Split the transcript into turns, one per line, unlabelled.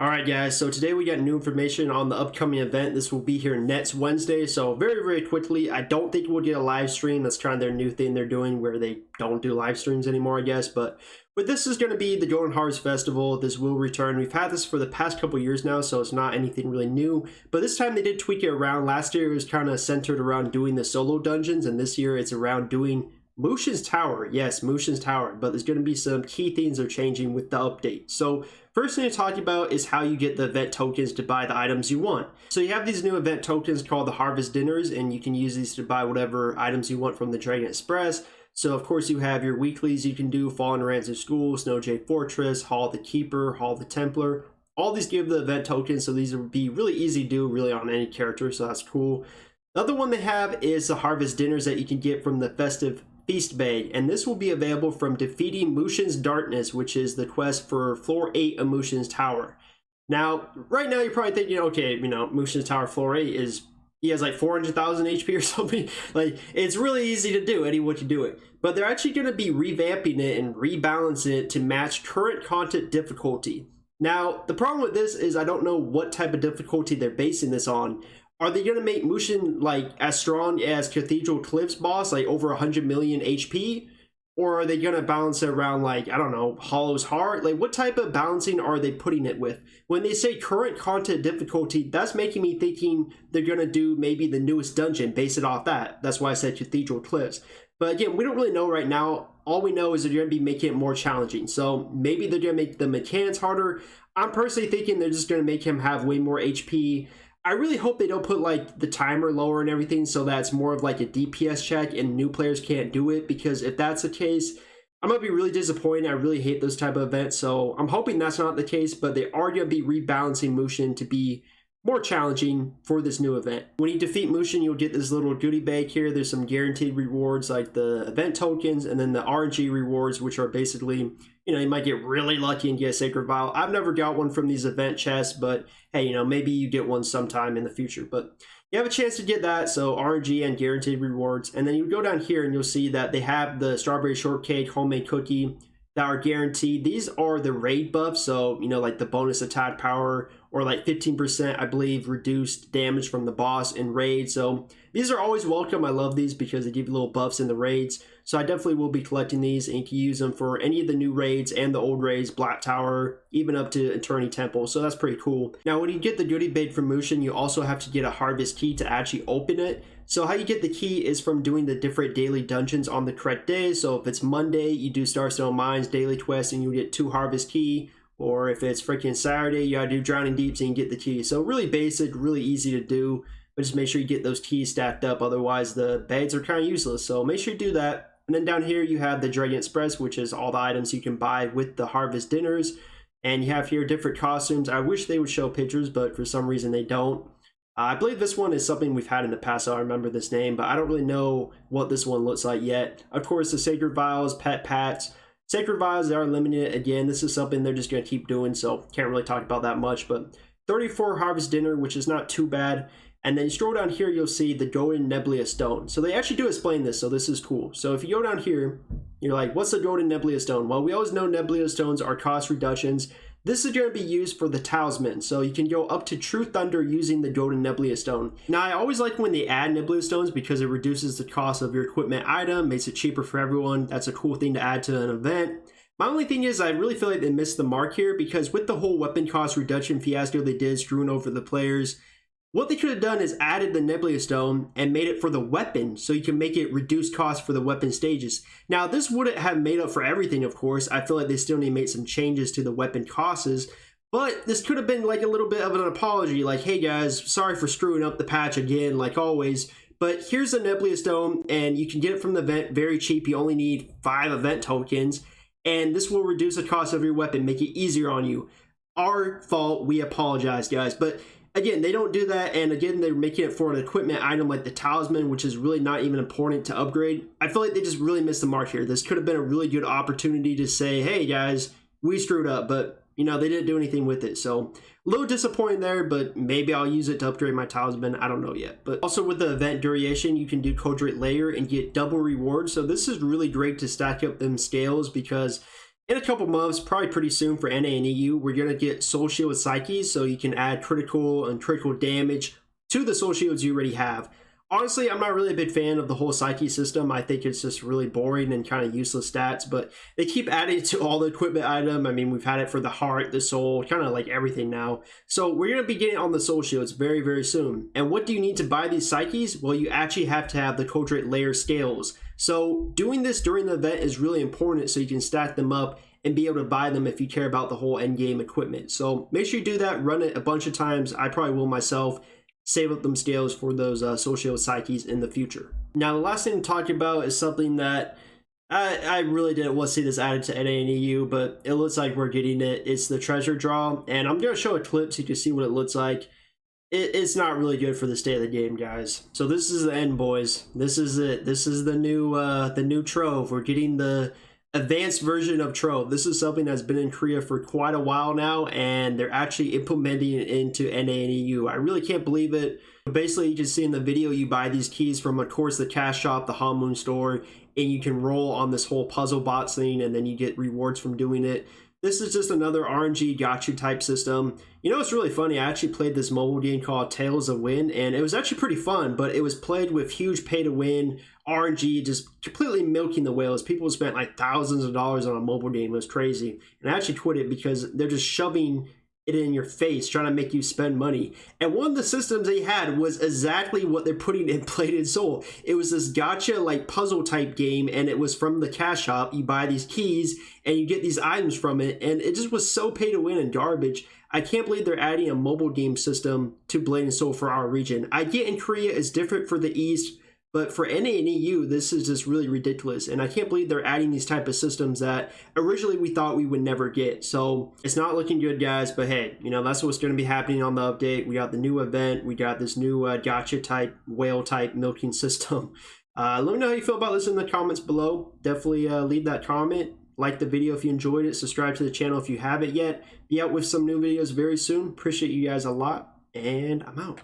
Alright guys, so today we got new information on the upcoming event. This will be here next Wednesday, so very quickly, I don't think we'll get a live stream. That's kind of their new thing they're doing where they don't do live streams anymore, I guess. But this is going to be the Golden Harvest Festival. This will return. We've had this for the past couple years now, so it's not anything really new. But this time they did tweak it around. Last year it was kind of centered around doing the solo dungeons, and this year it's around doing Mushin's Tower. Yes, Mushin's Tower, but there's going to be some key things are changing with the update. So first thing to talk about is how you get the event tokens to buy the items you want. So you have these new event tokens called the Harvest Dinners, and you can use these to buy whatever items you want from the Dragon Express. So of course you have your weeklies you can do, Fallen Ransom School, Snowjay Fortress, Hall of the Keeper, Hall of the Templar. All these give the event tokens, so these would be really easy to do really on any character, so that's cool. The other one they have is the Harvest Dinners that you can get from the Festive Feast Bag, and this will be available from defeating Mushin's Darkness, which is the quest for floor 8 of Mushin's Tower. Now, right now you're probably thinking, okay, you know, Mushin's Tower floor 8 is, he has like 400,000 HP or something. Like, it's really easy to do, any way you do it. But they're actually going to be revamping it and rebalancing it to match current content difficulty. Now, the problem with this is I don't know what type of difficulty they're basing this on. Are they going to make Mushin like as strong as Cathedral Cliff's boss, like over 100 million HP? Or are they going to balance it around like, I don't know, Hollow's Heart? Like what type of balancing are they putting it with? When they say current content difficulty, that's making me thinking they're going to do maybe the newest dungeon, base it off that. That's why I said Cathedral Cliffs. But again, we don't really know right now. All we know is they're going to be making it more challenging. So maybe they're going to make the mechanics harder. I'm personally thinking they're just going to make him have way more HP. I really hope they don't put like the timer lower and everything so that's more of like a DPS check and new players can't do it, because if that's the case, I'm going to be really disappointed. I really hate those type of events, so I'm hoping that's not the case, but they are going to be rebalancing Mushin to be more challenging for this new event. When you defeat Mushin, you'll get this little goodie bag here. There's some guaranteed rewards like the event tokens and then the RNG rewards, which are basically, you know, you might get really lucky and get a Sacred Vial. I've never got one from these event chests, but hey, you know, maybe you get one sometime in the future. But you have a chance to get that, so RNG and guaranteed rewards. And then you go down here and you'll see that they have the Strawberry Shortcake Homemade Cookie that are guaranteed. These are the raid buffs, so you know, like the bonus attack power or like 15% I believe reduced damage from the boss in raid. So these are always welcome. I love these because they give you little buffs in the raids, so I definitely will be collecting these, and you can use them for any of the new raids and the old raids, Black Tower, even up to Eternity Temple, so that's pretty cool. Now when you get the goodie bag from Mushin, you also have to get a harvest key to actually open it. So how you get the key is from doing the different daily dungeons on the correct day. So if it's Monday, you do Starstone Mines daily quest and you get 2 harvest key. Or if it's freaking Saturday, you gotta do Drowning Deeps and you get the key. So really basic, really easy to do, but just make sure you get those keys stacked up. Otherwise the bags are kind of useless. So make sure you do that. And then down here you have the Dragon Express, which is all the items you can buy with the Harvest Dinners. And you have here different costumes. I wish they would show pictures, but for some reason they don't. I believe this one is something we've had in the past, so I remember this name, but I don't really know what this one looks like yet. Of course, the Sacred Vials, Pet Pats. Sacred Vials, they are limited. Again, this is something they're just going to keep doing, so can't really talk about that much. But 34 Harvest Dinner, which is not too bad. And then you scroll down here, you'll see the Golden Nebula Stone. So they actually do explain this, so this is cool. So if you go down here, you're like, what's the Golden Nebula Stone? Well, we always know Nebula Stones are cost reductions. This is going to be used for the talisman, so you can go up to True Thunder using the Golden Nebula Stone. Now, I always like when they add Nebula Stones because it reduces the cost of your equipment item, makes it cheaper for everyone. That's a cool thing to add to an event. My only thing is I really feel like they missed the mark here, because with the whole weapon cost reduction fiasco they did, screwing over the players, what they could have done is added the Nebula Stone and made it for the weapon, so you can make it reduce cost for the weapon stages. Now, this wouldn't have made up for everything, of course. I feel like they still need to make some changes to the weapon costs, but this could have been like a little bit of an apology, like, hey guys, sorry for screwing up the patch again, like always, but here's the Nebula Stone, and you can get it from the event very cheap. You only need 5 event tokens, and this will reduce the cost of your weapon, make it easier on you. Our fault, we apologize, guys, but again, they don't do that, and again, they're making it for an equipment item like the talisman, which is really not even important to upgrade. I feel like they just really missed the mark here. This could have been a really good opportunity to say, hey guys, we screwed up, but you know, they didn't do anything with it. So a little disappointing there, but maybe I'll use it to upgrade my talisman. I don't know yet. But also with the event duration, you can do Codrate Layer and get double rewards. So this is really great to stack up them scales, because in a couple months, probably pretty soon for NA and EU, we're going to get Soul Shield with Psyches, so you can add critical and critical damage to the Soul Shields you already have. Honestly, I'm not really a big fan of the whole Psyche system. I think it's just really boring and kind of useless stats, but they keep adding it to all the equipment item. I mean, we've had it for the heart, the soul, kind of like everything now. So we're going to be getting on the Soul Shields very, very soon. And what do you need to buy these Psyches? Well, you actually have to have the Culturate Layer Scales. So doing this during the event is really important so you can stack them up and be able to buy them if you care about the whole end game equipment. So make sure you do that, run it a bunch of times. I probably will myself. Save up them scales for those Soul Shield Psyches in the future. Now, the last thing to talk about is something that I really didn't want to see this added to NA and EU, but it looks like we're getting it. It's the treasure draw, and I'm going to show a clip so you can see what it looks like. It's not really good for the state of the game, guys. So this is the end, boys. This is it. This is the new Trove. We're getting the advanced version of Trove. This is something that's been in Korea for quite a while now, and they're actually implementing it into NA and EU. I really can't believe it. Basically, you can see in the video, you buy these keys from, of course, the cash shop, the Hanmoon store, and you can roll on this whole puzzle box thing, and then you get rewards from doing it. This is just another RNG gacha type system. You know, it's really funny. I actually played this mobile game called Tales of Win, and it was actually pretty fun, but it was played with huge pay to win RNG, just completely milking the whales. People spent like thousands of dollars on a mobile game. It was crazy. And I actually quit it because they're just shoving it in your face, trying to make you spend money. And one of the systems they had was exactly what they're putting in Plated Soul. It was this gacha like puzzle type game, and it was from the cash shop. You buy these keys and you get these items from it, and it just was so pay to win and garbage. I can't believe they're adding a mobile game system to Blade and Soul for our region. I get in Korea it's different for the East, but for NA and EU, this is just really ridiculous. And I can't believe they're adding these type of systems that originally we thought we would never get. So it's not looking good, guys. But hey, you know, that's what's going to be happening on the update. We got the new event. We got this new gacha type, whale type milking system. Let me know how you feel about this in the comments below. Definitely leave that comment. Like the video if you enjoyed it. Subscribe to the channel if you haven't yet. Be out with some new videos very soon. Appreciate you guys a lot. And I'm out.